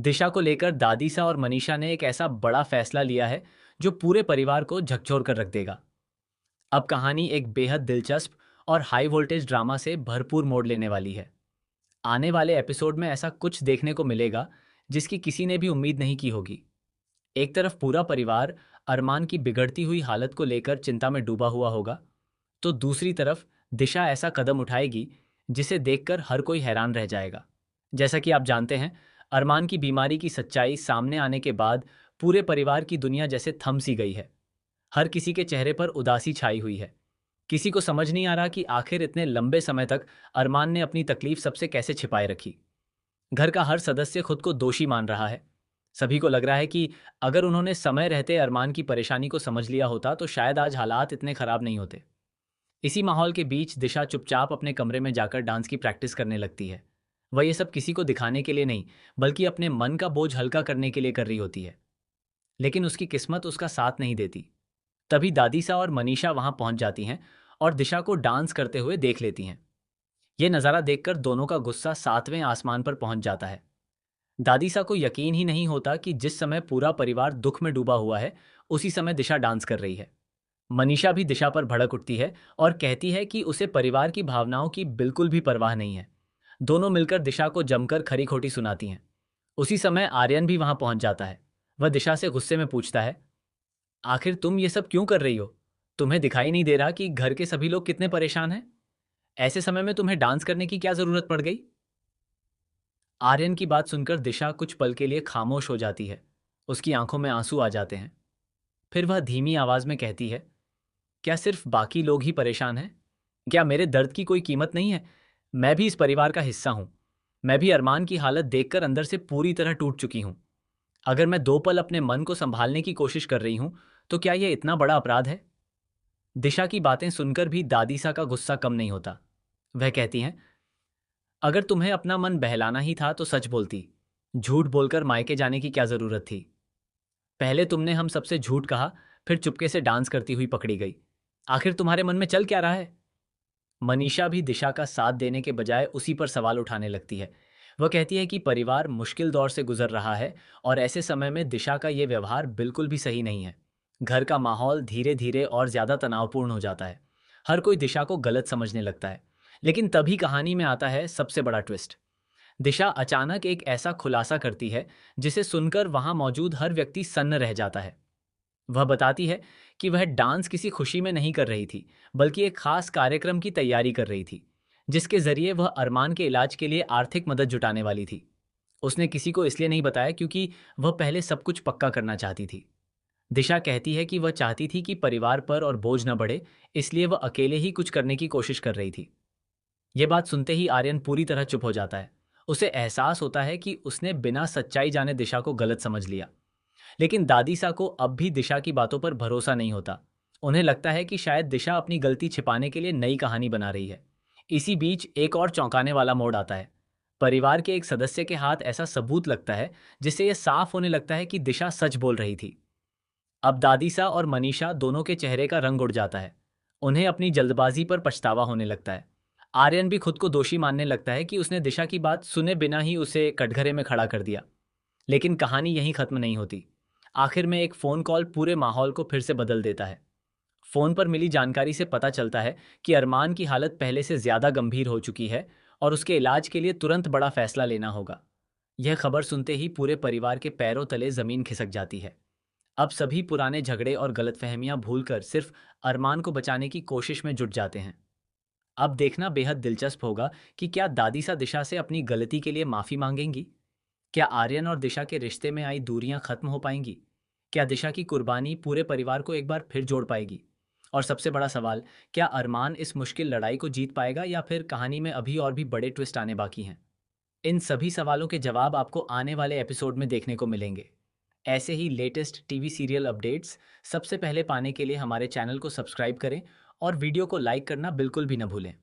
दिशा को लेकर दादीसा और मनीषा ने एक ऐसा बड़ा फैसला लिया है जो पूरे परिवार को झकझोर कर रख देगा। अब कहानी एक बेहद दिलचस्प और हाई वोल्टेज ड्रामा से भरपूर मोड़ लेने वाली है। आने वाले एपिसोड में ऐसा कुछ देखने को मिलेगा जिसकी किसी ने भी उम्मीद नहीं की होगी। एक तरफ पूरा परिवार अरमान की बिगड़ती हुई हालत को लेकर चिंता में डूबा हुआ होगा, तो दूसरी तरफ दिशा ऐसा कदम उठाएगी जिसे देखकर हर कोई हैरान रह जाएगा। जैसा कि आप जानते हैं, अरमान की बीमारी की सच्चाई सामने आने के बाद पूरे परिवार की दुनिया जैसे थम सी गई है। हर किसी के चेहरे पर उदासी छाई हुई है। किसी को समझ नहीं आ रहा कि आखिर इतने लंबे समय तक अरमान ने अपनी तकलीफ सबसे कैसे छिपाए रखी। घर का हर सदस्य खुद को दोषी मान रहा है। सभी को लग रहा है कि अगर उन्होंने समय रहते अरमान की परेशानी को समझ लिया होता तो शायद आज हालात इतने खराब नहीं होते। इसी माहौल के बीच दिशा चुपचाप अपने कमरे में जाकर डांस की प्रैक्टिस करने लगती है। वह ये सब किसी को दिखाने के लिए नहीं, बल्कि अपने मन का बोझ हल्का करने के लिए कर रही होती है। लेकिन उसकी किस्मत उसका साथ नहीं देती। तभी दादीसा और मनीषा वहां पहुंच जाती हैं और दिशा को डांस करते हुए देख लेती हैं। यह नज़ारा देखकर दोनों का गुस्सा 7वें आसमान पर पहुंच जाता है। दादीसा को यकीन ही नहीं होता कि जिस समय पूरा परिवार दुख में डूबा हुआ है, उसी समय दिशा डांस कर रही है। मनीषा भी दिशा पर भड़क उठती है और कहती है कि उसे परिवार की भावनाओं की बिल्कुल भी परवाह नहीं है। दोनों मिलकर दिशा को जमकर खरी खोटी सुनाती हैं। उसी समय आर्यन भी वहां पहुंच जाता है। वह दिशा से गुस्से में पूछता है, आखिर तुम ये सब क्यों कर रही हो? तुम्हें दिखाई नहीं दे रहा कि घर के सभी लोग कितने परेशान हैं? ऐसे समय में तुम्हें डांस करने की क्या जरूरत पड़ गई? आर्यन की बात सुनकर दिशा कुछ पल के लिए खामोश हो जाती है। उसकी आंखों में आंसू आ जाते हैं। फिर वह धीमी आवाज में कहती है, क्या सिर्फ बाकी लोग ही परेशान हैं? क्या मेरे दर्द की कोई कीमत नहीं है? मैं भी इस परिवार का हिस्सा हूं। मैं भी अरमान की हालत देखकर अंदर से पूरी तरह टूट चुकी हूं। अगर मैं 2 पल अपने मन को संभालने की कोशिश कर रही हूं, तो क्या यह इतना बड़ा अपराध है? दिशा की बातें सुनकर भी दादीसा का गुस्सा कम नहीं होता। वह कहती हैं, अगर तुम्हें अपना मन बहलाना ही था तो सच बोलती। झूठ बोलकर मायके जाने की क्या जरूरत थी? पहले तुमने हम सबसे झूठ कहा, फिर चुपके से डांस करती हुई पकड़ी गई। आखिर तुम्हारे मन में चल क्या रहा है? मनीषा भी दिशा का साथ देने के बजाय उसी पर सवाल उठाने लगती है। वह कहती है कि परिवार मुश्किल दौर से गुजर रहा है और ऐसे समय में दिशा का ये व्यवहार बिल्कुल भी सही नहीं है। घर का माहौल धीरे धीरे और ज्यादा तनावपूर्ण हो जाता है। हर कोई दिशा को गलत समझने लगता है। लेकिन तभी कहानी में आता है सबसे बड़ा ट्विस्ट। दिशा अचानक एक ऐसा खुलासा करती है जिसे सुनकर वहां मौजूद हर व्यक्ति सन्न रह जाता है। वह बताती है कि वह डांस किसी खुशी में नहीं कर रही थी, बल्कि एक खास कार्यक्रम की तैयारी कर रही थी, जिसके जरिए वह अरमान के इलाज के लिए आर्थिक मदद जुटाने वाली थी। उसने किसी को इसलिए नहीं बताया क्योंकि वह पहले सब कुछ पक्का करना चाहती थी। दिशा कहती है कि वह चाहती थी कि परिवार पर और बोझ न बढ़े, इसलिए वह अकेले ही कुछ करने की कोशिश कर रही थी। यह बात सुनते ही आर्यन पूरी तरह चुप हो जाता है। उसे एहसास होता है कि उसने बिना सच्चाई जाने दिशा को गलत समझ लिया। लेकिन दादीसा को अब भी दिशा की बातों पर भरोसा नहीं होता। उन्हें लगता है कि शायद दिशा अपनी गलती छिपाने के लिए नई कहानी बना रही है। इसी बीच एक और चौंकाने वाला मोड़ आता है। परिवार के एक सदस्य के हाथ ऐसा सबूत लगता है जिससे यह साफ होने लगता है कि दिशा सच बोल रही थी। अब दादीसा और मनीषा दोनों के चेहरे का रंग उड़ जाता है। उन्हें अपनी जल्दबाजी पर पछतावा होने लगता है। आर्यन भी खुद को दोषी मानने लगता है कि उसने दिशा की बात सुने बिना ही उसे कटघरे में खड़ा कर दिया। लेकिन कहानी यहीं खत्म नहीं होती। आखिर में एक फोन कॉल पूरे माहौल को फिर से बदल देता है। फोन पर मिली जानकारी से पता चलता है कि अरमान की हालत पहले से ज्यादा गंभीर हो चुकी है और उसके इलाज के लिए तुरंत बड़ा फैसला लेना होगा। यह खबर सुनते ही पूरे परिवार के पैरों तले जमीन खिसक जाती है। अब सभी पुराने झगड़े और गलतफहमियां भूलकर सिर्फ अरमान को बचाने की कोशिश में जुट जाते हैं। अब देखना बेहद दिलचस्प होगा कि क्या दादीसा दिशा से अपनी गलती के लिए माफी मांगेंगी? क्या आर्यन और दिशा के रिश्ते में आई दूरियां खत्म हो पाएंगी? क्या दिशा की कुर्बानी पूरे परिवार को एक बार फिर जोड़ पाएगी? और सबसे बड़ा सवाल, क्या अरमान इस मुश्किल लड़ाई को जीत पाएगा या फिर कहानी में अभी और भी बड़े ट्विस्ट आने बाकी हैं? इन सभी सवालों के जवाब आपको आने वाले एपिसोड में देखने को मिलेंगे। ऐसे ही लेटेस्ट टीवी सीरियल अपडेट्स सबसे पहले पाने के लिए हमारे चैनल को सब्सक्राइब करें और वीडियो को लाइक करना बिल्कुल भी न भूलें।